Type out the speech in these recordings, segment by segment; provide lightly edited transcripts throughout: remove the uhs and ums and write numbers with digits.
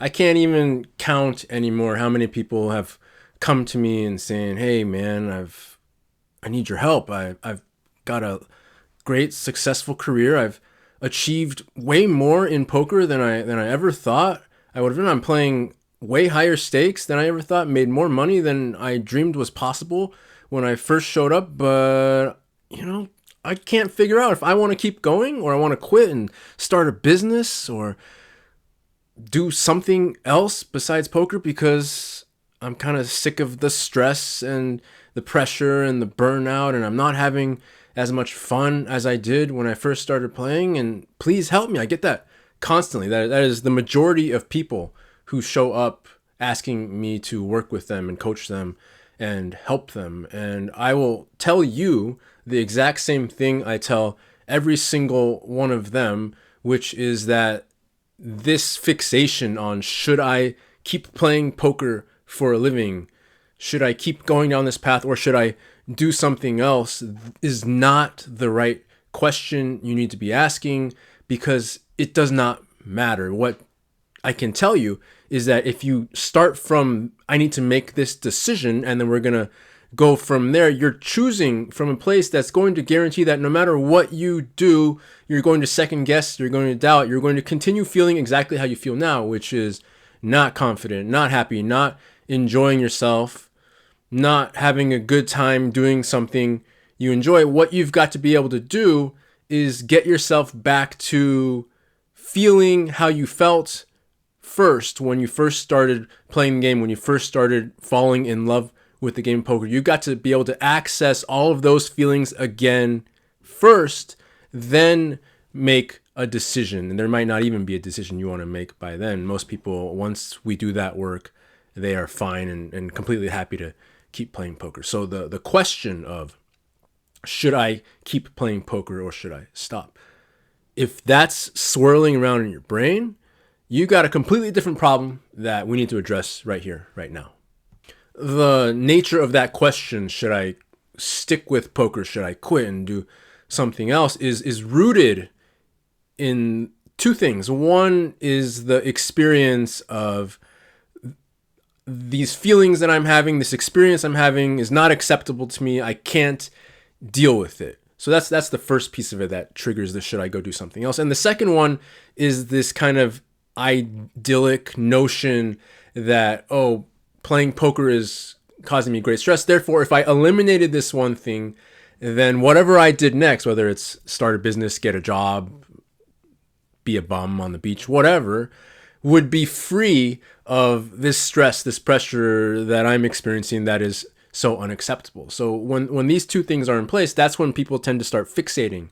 I can't even count anymore how many people have come to me and saying, "Hey, man, I need your help. I've got a great successful career. I've achieved way more in poker than I ever thought I would have done. I'm playing way higher stakes than I ever thought, made more money than I dreamed was possible when I first showed up, but I can't figure out if I want to keep going or I want to quit and start a business or do something else besides poker because I'm kind of sick of the stress and the pressure and the burnout, and I'm not having as much fun as I did when I first started playing. And please help me." I get that constantly. That is the majority of people who show up asking me to work with them and coach them and help them. And I will tell you the exact same thing I tell every single one of them, which is that this fixation on should I keep playing poker for a living, should I keep going down this path, or should I do something else, is not the right question you need to be asking, because it does not matter. What I can tell you is that if you start from, I need to make this decision, and then we're going to go from there, you're choosing from a place that's going to guarantee that no matter what you do, you're going to second guess, you're going to doubt, you're going to continue feeling exactly how you feel now, which is not confident, not happy, not enjoying yourself, not having a good time doing something you enjoy. What you've got to be able to do is get yourself back to feeling how you felt first when you first started playing the game, when you first started falling in love with the game of poker. You've got to be able to access all of those feelings again first, then make a decision. And there might not even be a decision you want to make by then. Most people, once we do that work, they are fine and completely happy to keep playing poker. So the question of should I keep playing poker or should I stop? If that's swirling around in your brain, you got a completely different problem that we need to address right here, right now. The nature of that question, should I stick with poker, should I quit and do something else, is rooted in two things. One is the experience of these feelings that I'm having, this experience I'm having is not acceptable to me. I can't deal with it. So that's the first piece of it that triggers the should I go do something else. And the second one is this kind of idyllic notion that, oh, playing poker is causing me great stress. Therefore, if I eliminated this one thing, then whatever I did next, whether it's start a business, get a job, be a bum on the beach, whatever, would be free of this stress, this pressure that I'm experiencing that is so unacceptable. So when these two things are in place, that's when people tend to start fixating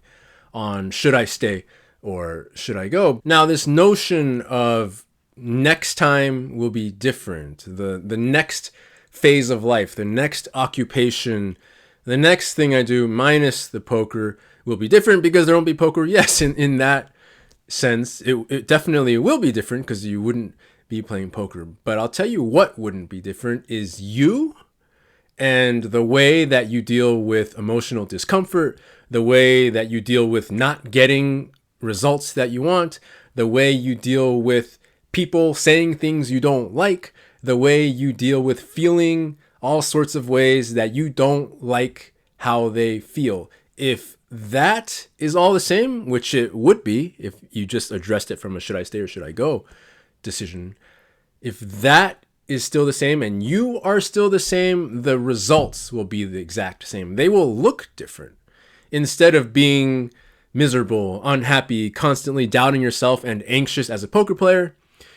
on should I stay or should I go. Now, this notion of next time will be different, the next phase of life, the next occupation, the next thing I do minus the poker will be different because there won't be poker. Yes, in that sense, it definitely will be different because you wouldn't be playing poker. But I'll tell you what wouldn't be different is you and the way that you deal with emotional discomfort, the way that you deal with not getting results that you want, the way you deal with people saying things you don't like, the way you deal with feeling all sorts of ways that you don't like how they feel. If that is all the same, which it would be if you just addressed it from a should I stay or should I go decision, if that is still the same and you are still the same, the results will be the exact same. They will look different. Instead of being miserable, unhappy, constantly doubting yourself and anxious as a poker player,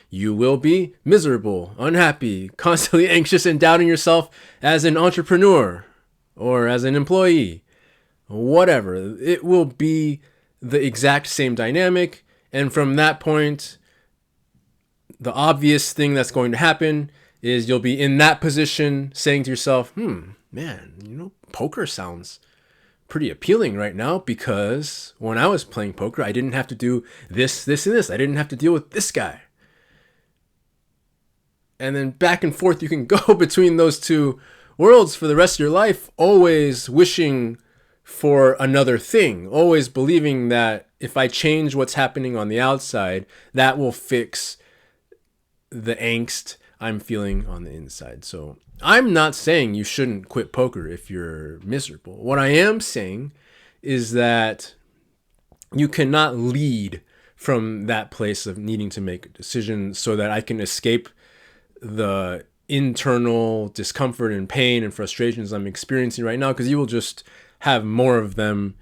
you will be miserable, unhappy, constantly anxious and doubting yourself as an entrepreneur or as an employee. Whatever. It will be the exact same dynamic. And from that point, the obvious thing that's going to happen is you'll be in that position saying to yourself, man, poker sounds pretty appealing right now because when I was playing poker, I didn't have to do this, this, and this. I didn't have to deal with this guy. And then back and forth you can go between those two worlds for the rest of your life, always wishing for another thing, always believing that if I change what's happening on the outside, that will fix the angst I'm feeling on the inside. So I'm not saying you shouldn't quit poker if you're miserable. What I am saying is that you cannot lead from that place of needing to make a decision so that I can escape the internal discomfort and pain and frustrations I'm experiencing right now, because you will just have more of them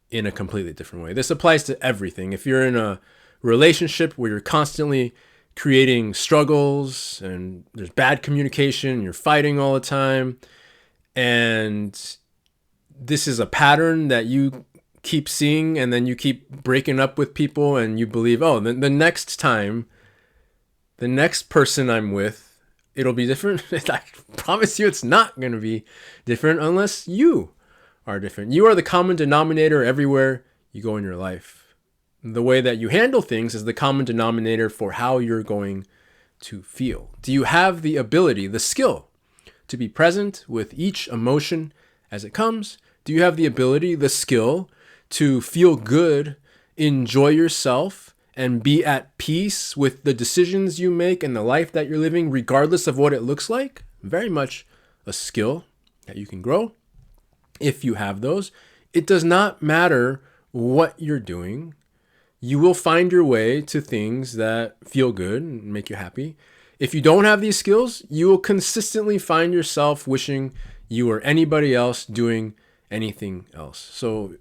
in a completely different way. This applies to everything. If you're in a relationship where you're constantly creating struggles and there's bad communication, you're fighting all the time, and this is a pattern that you keep seeing, and then you keep breaking up with people and you believe, oh, the next time, the next person I'm with, it'll be different. I promise you it's not going to be different unless you are different. You are the common denominator everywhere you go in your life. The way that you handle things is the common denominator for how you're going to feel. Do you have the ability, the skill, to be present with each emotion as it comes? Do you have the ability, the skill, to feel good, enjoy yourself, and be at peace with the decisions you make and the life that you're living, regardless of what it looks like? Very much a skill that you can grow if you have those. It does not matter what you're doing. You will find your way to things that feel good and make you happy. If you don't have these skills, you will consistently find yourself wishing you were anybody else doing anything else. So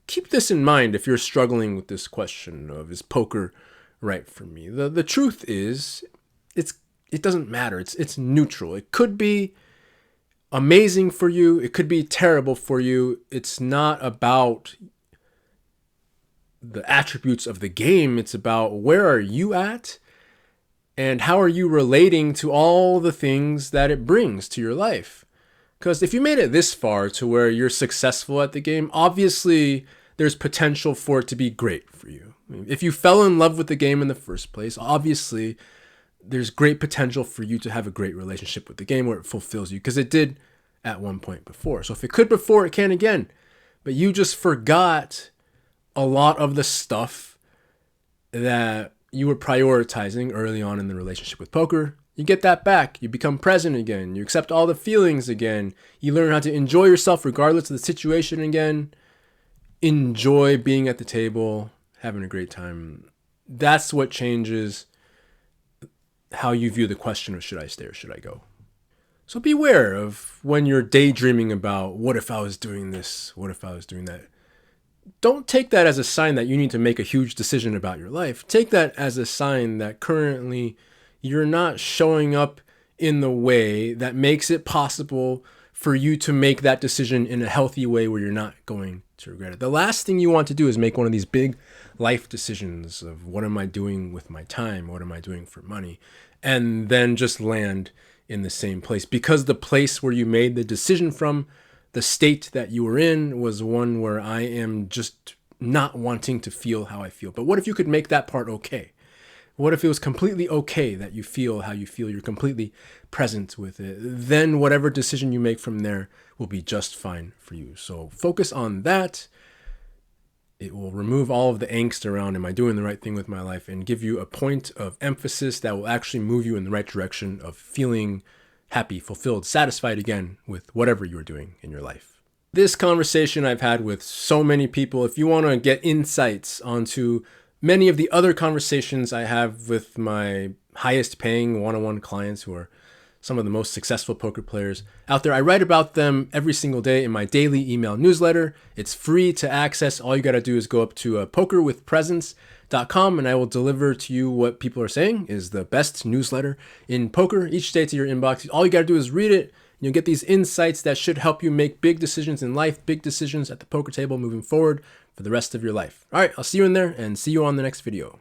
keep this in mind if you're struggling with this question of, is poker right for me? The truth is, it doesn't matter. It's neutral. It could be amazing for you. It could be terrible for you. It's not about the attributes of the game. It's about, where are you at and how are you relating to all the things that it brings to your life? Because if you made it this far to where you're successful at the game, obviously there's potential for it to be great for you. If you fell in love with the game in the first place, obviously there's great potential for you to have a great relationship with the game where it fulfills you, because it did at one point before. So if it could before, it can again. But you just forgot a lot of the stuff that you were prioritizing early on in the relationship with poker. You get that back. You become present again. You accept all the feelings again. You learn how to enjoy yourself regardless of the situation again. Enjoy being at the table, having a great time. That's what changes how you view the question of, should I stay or should I go? So beware of when you're daydreaming about, what if I was doing this? What if I was doing that? Don't take that as a sign that you need to make a huge decision about your life. Take that as a sign that currently you're not showing up in the way that makes it possible for you to make that decision in a healthy way where you're not going to regret it. The last thing you want to do is make one of these big life decisions of, what am I doing with my time? What am I doing for money? And then just land in the same place, because the place where you made the decision from, the state that you were in, was one where I am just not wanting to feel how I feel. But what if you could make that part okay? What if it was completely okay that you feel how you feel? You're completely present with it. Then whatever decision you make from there will be just fine for you. So focus on that. It will remove all of the angst around, am I doing the right thing with my life, and give you a point of emphasis that will actually move you in the right direction of feeling happy, fulfilled, satisfied again with whatever you're doing in your life. This conversation I've had with so many people. If you want to get insights onto many of the other conversations I have with my highest paying one-on-one clients, who are some of the most successful poker players out there, I write about them every single day in my daily email newsletter. It's free to access. All you got to do is go up to pokerwithpresence.com, and I will deliver to you what people are saying is the best newsletter in poker each day to your inbox. All you got to do is read it. And you'll get these insights that should help you make big decisions in life, big decisions at the poker table moving forward for the rest of your life. All right, I'll see you in there, and see you on the next video.